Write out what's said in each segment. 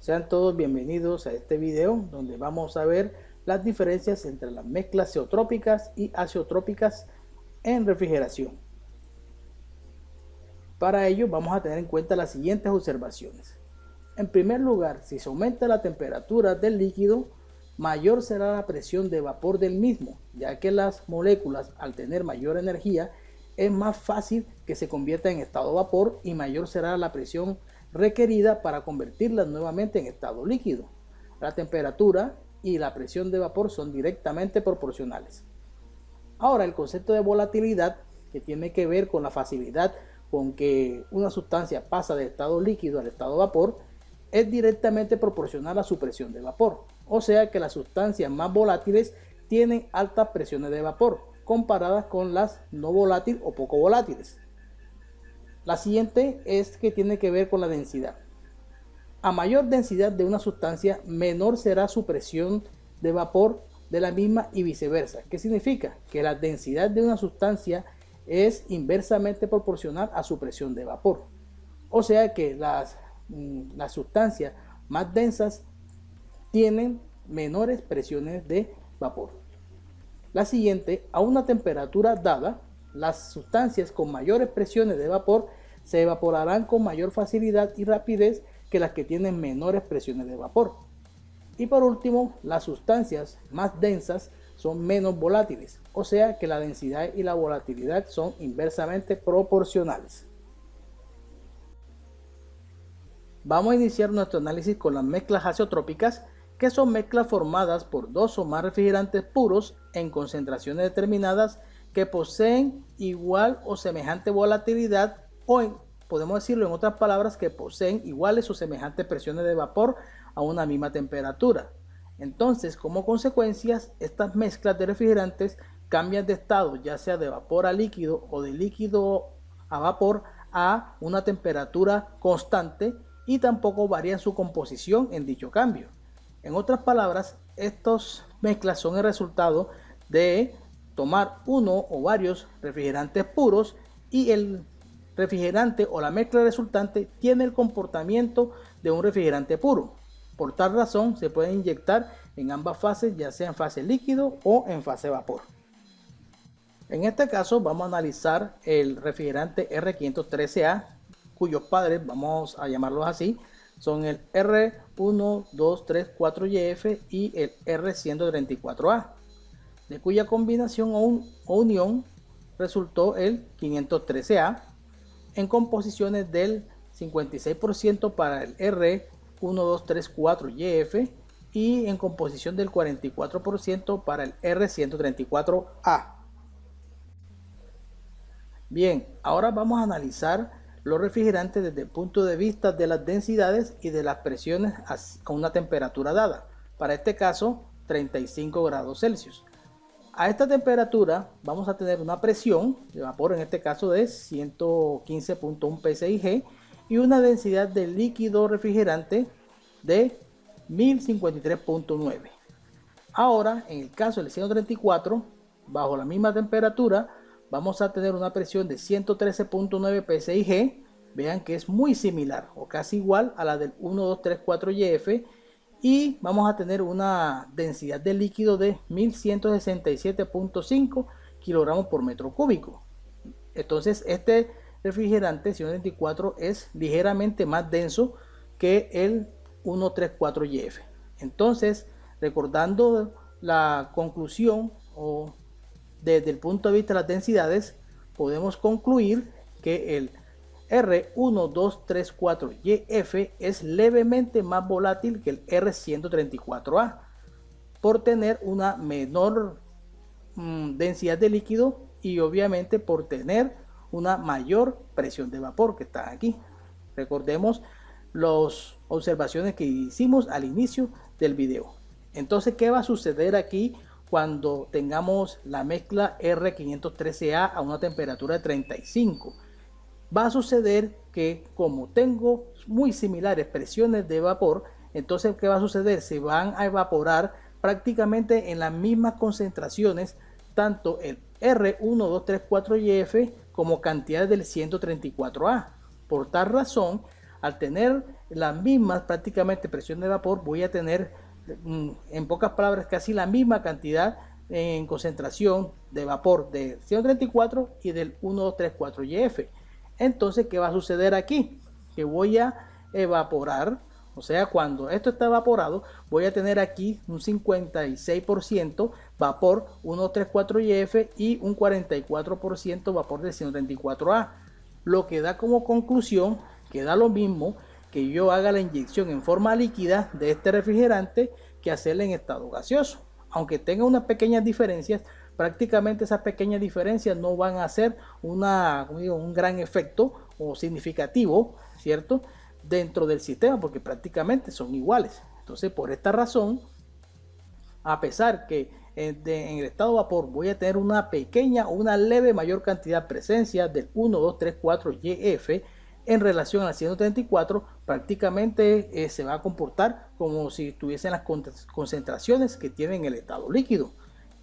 Sean todos bienvenidos a este video donde vamos a ver las diferencias entre las mezclas zeotrópicas y azeotrópicas en refrigeración. Para ello vamos a tener en cuenta las siguientes observaciones. En primer lugar, si se aumenta la temperatura del líquido, mayor será la presión de vapor del mismo, ya que las moléculas, al tener mayor energía, es más fácil que se convierta en estado vapor y mayor será la presión requerida para convertirlas nuevamente en estado líquido. La temperatura y la presión de vapor son directamente proporcionales. Ahora, el concepto de volatilidad, que tiene que ver con la facilidad con que una sustancia pasa de estado líquido al estado vapor, es directamente proporcional a su presión de vapor. O sea que las sustancias más volátiles tienen altas presiones de vapor, comparadas con las no volátiles o poco volátiles. La siguiente es que tiene que ver con la densidad. A mayor densidad de una sustancia, menor será su presión de vapor de la misma y viceversa. ¿Qué significa? Que la densidad de una sustancia es inversamente proporcional a su presión de vapor. O sea que las sustancias más densas tienen menores presiones de vapor. La siguiente, a una temperatura dada, las sustancias con mayores presiones de vapor se evaporarán con mayor facilidad y rapidez que las que tienen menores presiones de vapor. Y por último, las sustancias más densas son menos volátiles, o sea que la densidad y la volatilidad son inversamente proporcionales. Vamos a iniciar nuestro análisis con las mezclas azeotrópicas, que son mezclas formadas por dos o más refrigerantes puros en concentraciones determinadas que poseen igual o semejante volatilidad podemos decirlo en otras palabras, que poseen iguales o semejantes presiones de vapor a una misma temperatura. Entonces, como consecuencias, estas mezclas de refrigerantes cambian de estado, ya sea de vapor a líquido o de líquido a vapor, a una temperatura constante, y tampoco varían su composición en dicho cambio. En otras palabras, estas mezclas son el resultado de tomar uno o varios refrigerantes puros y el refrigerante o la mezcla resultante tiene el comportamiento de un refrigerante puro. Por tal razón, se puede inyectar en ambas fases, ya sea en fase líquido o en fase vapor. En este caso vamos a analizar el refrigerante R513A, cuyos padres, vamos a llamarlos así, son el R1234YF y el R134A, de cuya combinación o unión resultó el 513A, en composiciones del 56% para el R1234YF y en composición del 44% para el R134A. Bien, ahora vamos a analizar los refrigerantes desde el punto de vista de las densidades y de las presiones a una temperatura dada, para este caso 35 grados Celsius. A esta temperatura vamos a tener una presión de vapor, en este caso de 115.1 psig, y una densidad de líquido refrigerante de 1053.9. Ahora, en el caso del 134, bajo la misma temperatura, vamos a tener una presión de 113.9 psig. Vean que es muy similar o casi igual a la del 1234YF, y vamos a tener una densidad de líquido de 1167.5 kilogramos por metro cúbico. Entonces este refrigerante 134 es ligeramente más denso que el 134YF. Entonces, recordando la conclusión o desde el punto de vista de las densidades, podemos concluir que el R1234YF es levemente más volátil que el R134A, por tener una menor densidad de líquido y obviamente por tener una mayor presión de vapor, que está aquí. Recordemos las observaciones que hicimos al inicio del video. Entonces, ¿qué va a suceder aquí cuando tengamos la mezcla R513A a una temperatura de 35? Va a suceder que, como tengo muy similares presiones de vapor, entonces ¿qué va a suceder? Se van a evaporar prácticamente en las mismas concentraciones tanto el R1234YF como cantidades del 134A. Por tal razón, al tener las mismas prácticamente presión de vapor, voy a tener, en pocas palabras, casi la misma cantidad en concentración de vapor de 134 y del 1234 YF. Entonces, ¿qué va a suceder aquí? Que voy a evaporar, o sea, cuando esto está evaporado, voy a tener aquí un 56% vapor 134 YF y un 44% vapor de 134A, lo que da como conclusión que da lo mismo que yo haga la inyección en forma líquida de este refrigerante que hacerla en estado gaseoso. Aunque tenga unas pequeñas diferencias, prácticamente esas pequeñas diferencias no van a hacer un gran efecto o significativo, ¿cierto?, dentro del sistema, porque prácticamente son iguales. Entonces, por esta razón, a pesar que en el estado de vapor voy a tener una pequeña o una leve mayor cantidad de presencia del 1, 2, 3, 4 YF en relación al 134, prácticamente se va a comportar como si tuviesen las concentraciones que tienen el estado líquido.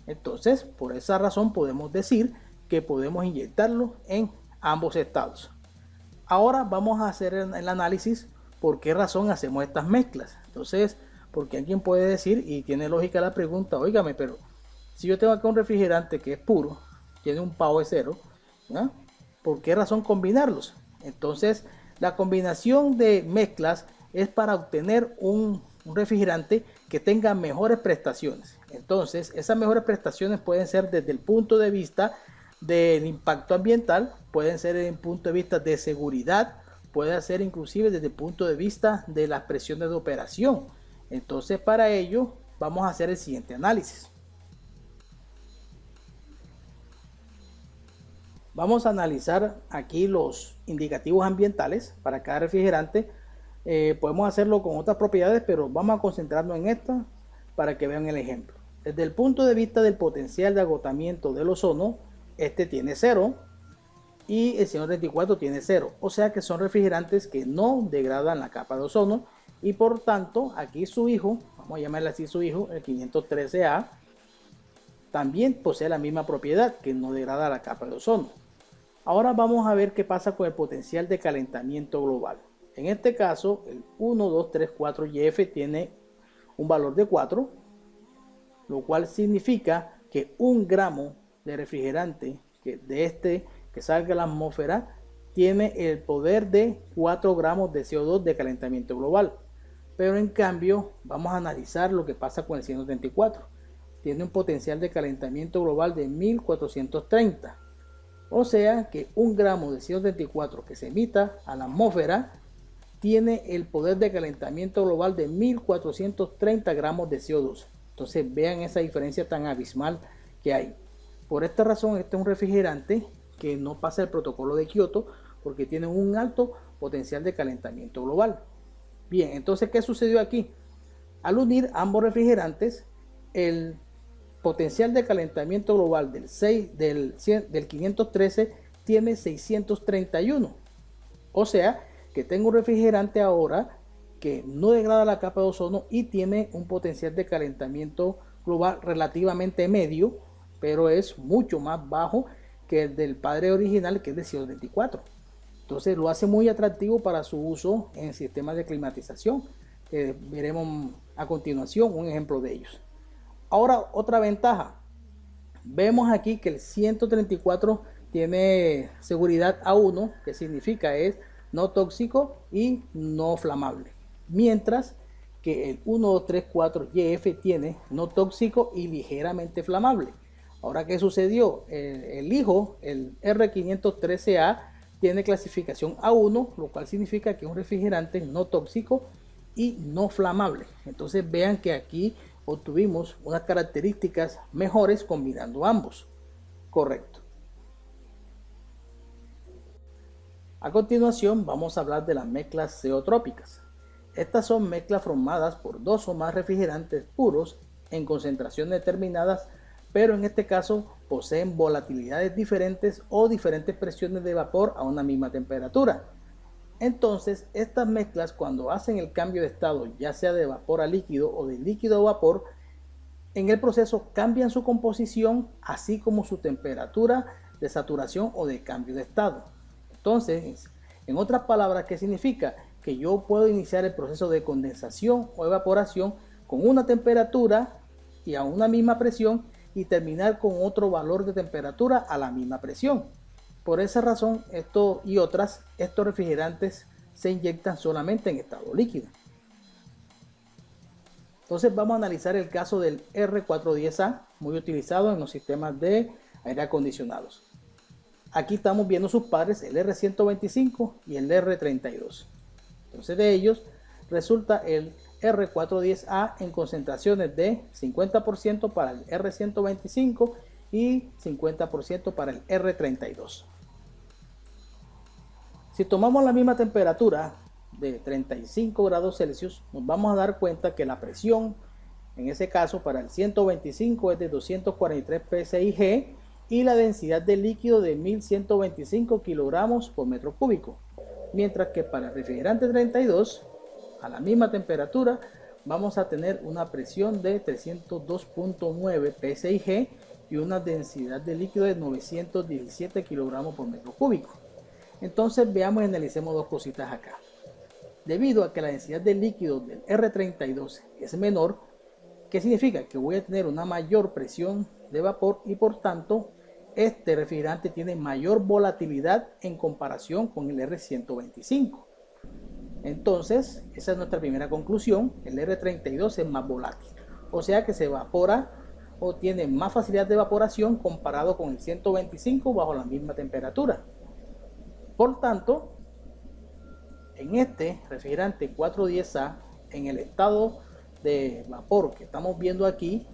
Entonces, por esa razón podemos decir que podemos inyectarlo en ambos estados. Ahora vamos a hacer el análisis por qué razón hacemos estas mezclas. Entonces, porque alguien puede decir, y tiene lógica la pregunta, óigame, pero si yo tengo acá un refrigerante que es puro, tiene un pH de 0, ¿no?, ¿por qué razón combinarlos? Entonces, la combinación de mezclas es para obtener un refrigerante que tenga mejores prestaciones. Entonces, esas mejores prestaciones pueden ser desde el punto de vista del impacto ambiental, pueden ser desde el punto de vista de seguridad, puede ser inclusive desde el punto de vista de las presiones de operación. Entonces, para ello vamos a hacer el siguiente análisis. Vamos a analizar aquí los indicativos ambientales para cada refrigerante. Podemos hacerlo con otras propiedades, pero vamos a concentrarnos en esta para que vean el ejemplo. Desde el punto de vista del potencial de agotamiento del ozono, este tiene 0 y el 134 tiene 0. O sea que son refrigerantes que no degradan la capa de ozono y por tanto aquí su hijo, vamos a llamarle así su hijo, el 513A, también posee la misma propiedad, que no degrada la capa de ozono. Ahora vamos a ver qué pasa con el potencial de calentamiento global. En este caso, el 1, 2, 3, 4 YF tiene un valor de 4, lo cual significa que 1 gramo de refrigerante que salga a la atmósfera tiene el poder de 4 gramos de CO2 de calentamiento global. Pero en cambio, vamos a analizar lo que pasa con el 134. Tiene un potencial de calentamiento global de 1430. O sea que 1 gramo de 134 que se emita a la atmósfera tiene el poder de calentamiento global de 1430 gramos de CO2. Entonces vean esa diferencia tan abismal que hay. Por esta razón, este es un refrigerante que no pasa el protocolo de Kioto porque tiene un alto potencial de calentamiento global. Bien, entonces, ¿qué sucedió aquí? Al unir ambos refrigerantes, el potencial de calentamiento global del 513 tiene 631. O sea, que tengo un refrigerante ahora que no degrada la capa de ozono y tiene un potencial de calentamiento global relativamente medio, pero es mucho más bajo que el del padre original, que es de 124. Entonces lo hace muy atractivo para su uso en sistemas de climatización, que veremos a continuación un ejemplo de ellos. Ahora, otra ventaja. Vemos aquí que el 134 tiene seguridad A1, que significa es no tóxico y no flamable. Mientras que el 1234 YF tiene no tóxico y ligeramente flamable. Ahora, ¿qué sucedió? El hijo, el R513A, tiene clasificación A1, lo cual significa que es un refrigerante no tóxico y no flamable. Entonces vean que aquí obtuvimos unas características mejores combinando ambos. Correcto. A continuación vamos a hablar de las mezclas zeotrópicas. Estas son mezclas formadas por 2 o más refrigerantes puros en concentraciones determinadas, pero en este caso poseen volatilidades diferentes o diferentes presiones de vapor a una misma temperatura. Entonces, estas mezclas, cuando hacen el cambio de estado, ya sea de vapor a líquido o de líquido a vapor, en el proceso cambian su composición, así como su temperatura de saturación o de cambio de estado. Entonces, en otras palabras, ¿qué significa? Que que yo puedo iniciar el proceso de condensación o evaporación con una temperatura y a una misma presión y terminar con otro valor de temperatura a la misma presión. Por esa razón, estos refrigerantes se inyectan solamente en estado líquido. Entonces vamos a analizar el caso del R410A, muy utilizado en los sistemas de aire acondicionados. Aquí estamos viendo sus pares, el R125 y el R32. Entonces de ellos resulta el R410A en concentraciones de 50% para el R125 y 50% para el R32. Si tomamos la misma temperatura de 35 grados Celsius, nos vamos a dar cuenta que la presión, en ese caso para el 125 es de 243 psig y la densidad de líquido de 1125 kilogramos por metro cúbico. Mientras que para el refrigerante 32, a la misma temperatura, vamos a tener una presión de 302.9 psig y una densidad de líquido de 917 kilogramos por metro cúbico. Entonces veamos y analicemos dos cositas acá. Debido a que la densidad de líquido del R32 es menor, ¿qué significa? Que voy a tener una mayor presión de vapor y por tanto este refrigerante tiene mayor volatilidad en comparación con el R125. Entonces, esa es nuestra primera conclusión, el R32 es más volátil, o sea que se evapora o tiene más facilidad de evaporación comparado con el 125 bajo la misma temperatura. Por tanto, en este refrigerante 410A, en el estado de vapor que estamos viendo aquí,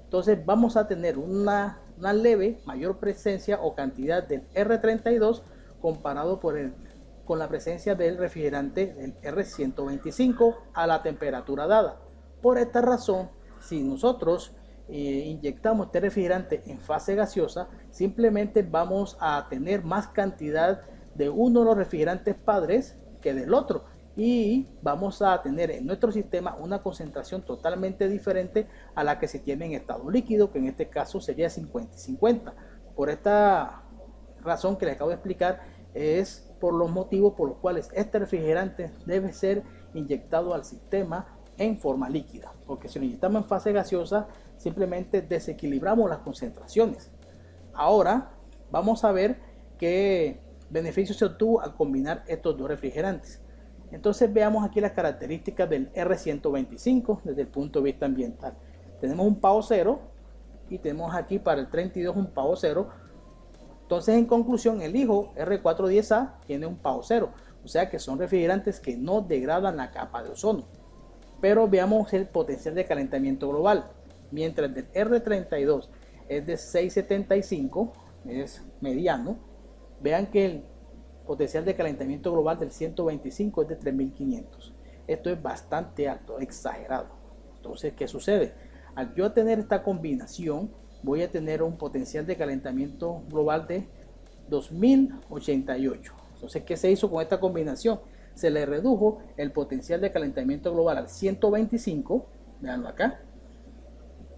entonces vamos a tener una leve mayor presencia o cantidad del R32 comparado con la presencia del refrigerante del R125 a la temperatura dada. Por esta razón, si nosotros inyectamos este refrigerante en fase gaseosa, simplemente vamos a tener más cantidad de uno de los refrigerantes padres que del otro y vamos a tener en nuestro sistema una concentración totalmente diferente a la que se tiene en estado líquido, que en este caso sería 50 y 50. Por esta razón que les acabo de explicar es por los motivos por los cuales este refrigerante debe ser inyectado al sistema en forma líquida, porque si lo inyectamos en fase gaseosa simplemente desequilibramos las concentraciones. Ahora vamos a ver qué beneficio se obtuvo al combinar estos dos refrigerantes. Entonces veamos aquí las características del R125 desde el punto de vista ambiental. Tenemos un PAO 0 y tenemos aquí para el 32 un PAO 0. Entonces en conclusión el hijo R410A tiene un PAO 0, o sea que son refrigerantes que no degradan la capa de ozono. Pero veamos el potencial de calentamiento global. Mientras el R32 es de 675, es mediano, vean que el potencial de calentamiento global del 125 es de 3500. Esto es bastante alto, exagerado. Entonces, ¿qué sucede? Al yo tener esta combinación, voy a tener un potencial de calentamiento global de 2088. Entonces, ¿qué se hizo con esta combinación? Se le redujo el potencial de calentamiento global al 125, veanlo acá.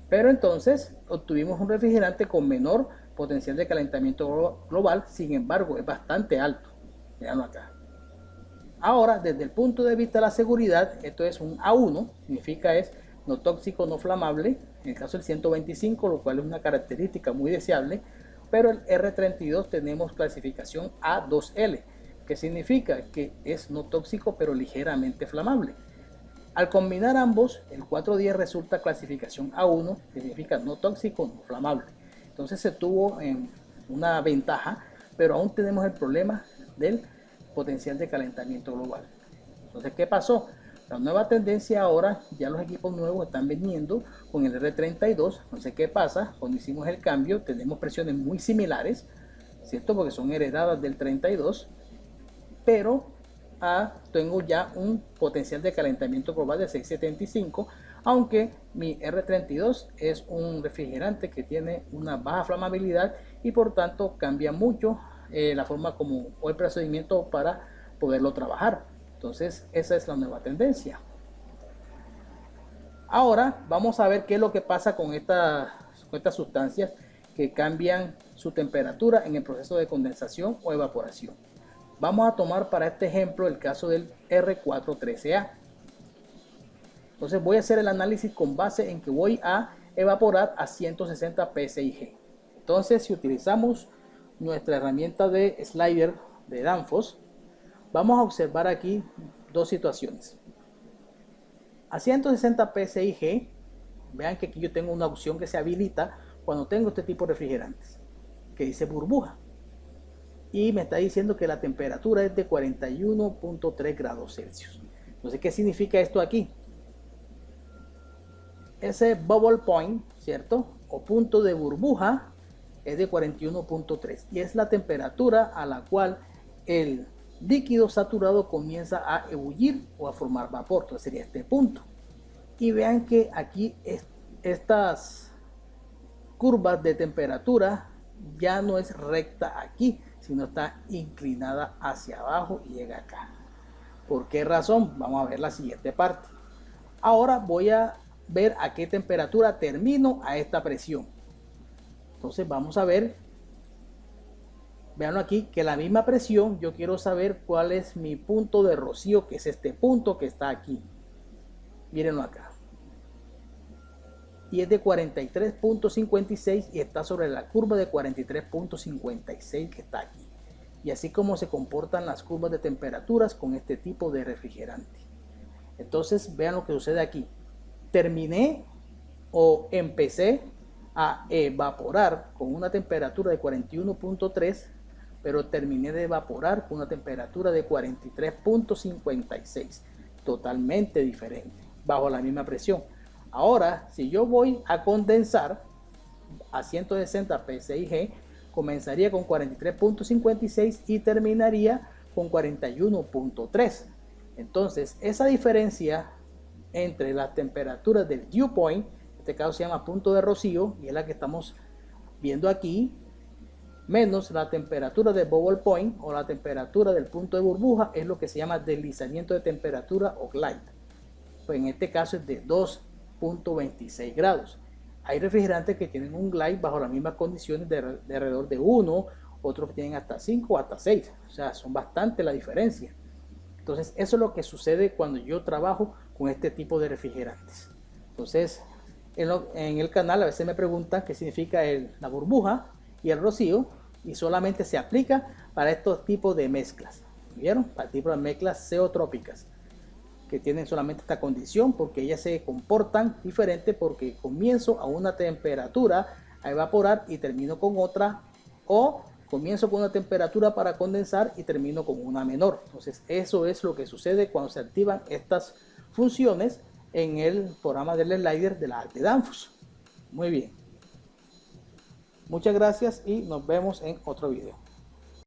Pero entonces obtuvimos un refrigerante con menor potencial de calentamiento global, sin embargo es bastante alto. Veanlo acá. Ahora, desde el punto de vista de la seguridad, esto es un A1, significa es no tóxico, no flamable, en el caso del 125, lo cual es una característica muy deseable, pero el R32 tenemos clasificación A2L, que significa que es no tóxico pero ligeramente flamable. Al combinar ambos, el 410 resulta clasificación A1, que significa no tóxico, no flamable. Entonces se tuvo una ventaja, pero aún tenemos el problema del potencial de calentamiento global. Entonces, ¿qué pasó? La nueva tendencia ahora, ya los equipos nuevos están vendiendo con el R32. Entonces, ¿qué pasa? Cuando hicimos el cambio, tenemos presiones muy similares, ¿cierto? Porque son heredadas del 32, pero tengo ya un potencial de calentamiento global de 675, aunque mi R32 es un refrigerante que tiene una baja flamabilidad y por tanto cambia mucho la forma como o el procedimiento para poderlo trabajar. Entonces esa es la nueva tendencia. Ahora vamos a ver qué es lo que pasa con estas sustancias que cambian su temperatura en el proceso de condensación o evaporación. Vamos a tomar para este ejemplo el caso del R413A. Entonces voy a hacer el análisis con base en que voy a evaporar a 160 psi. Entonces, si utilizamos nuestra herramienta de slider de Danfoss, vamos a observar aquí dos situaciones. A 160 psi, vean que aquí yo tengo una opción que se habilita cuando tengo este tipo de refrigerantes, que dice burbuja. Y me está diciendo que la temperatura es de 41.3 grados Celsius. Entonces, ¿qué significa esto aquí? Ese bubble point, ¿cierto? O punto de burbuja es de 41.3 y es la temperatura a la cual el líquido saturado comienza a ebullir o a formar vapor. Entonces sería este punto. Y vean que aquí estas curvas de temperatura ya no es recta aquí, sino está inclinada hacia abajo y llega acá. ¿Por qué razón? Vamos a ver la siguiente parte. Ahora voy a ver a qué temperatura termino a esta presión. Entonces vamos a ver, vean aquí que la misma presión, yo quiero saber cuál es mi punto de rocío, que es este punto que está aquí. Mírenlo acá. Y es de 43.56 y está sobre la curva de 43.56 que está aquí. Y así como se comportan las curvas de temperaturas con este tipo de refrigerante. Entonces vean lo que sucede aquí. Terminé o empecé a evaporar con una temperatura de 41.3, pero terminé de evaporar con una temperatura de 43.56, totalmente diferente, bajo la misma presión. Ahora, si yo voy a condensar a 160 psi, comenzaría con 43.56 y terminaría con 41.3. Entonces, esa diferencia entre las temperaturas del dew point, en este caso se llama punto de rocío, y es la que estamos viendo aquí, menos la temperatura de bubble point o la temperatura del punto de burbuja, es lo que se llama deslizamiento de temperatura o glide. Pues en este caso es de 2.26 grados. Hay refrigerantes que tienen un glide bajo las mismas condiciones de alrededor de 1, otros que tienen hasta 5 o hasta 6, o sea, son bastante la diferencia. Entonces, eso es lo que sucede cuando yo trabajo con este tipo de refrigerantes. Entonces, en el canal a veces me preguntan qué significa la burbuja y el rocío, y solamente se aplica para estos tipos de mezclas. ¿Vieron? Para el tipo de mezclas zeotrópicas, que tienen solamente esta condición, porque ellas se comportan diferente, porque comienzo a una temperatura a evaporar y termino con otra, o comienzo con una temperatura para condensar y termino con una menor. Entonces eso es lo que sucede cuando se activan estas funciones en el programa del slider de la de Danfoss. Muy bien. Muchas gracias y nos vemos en otro video.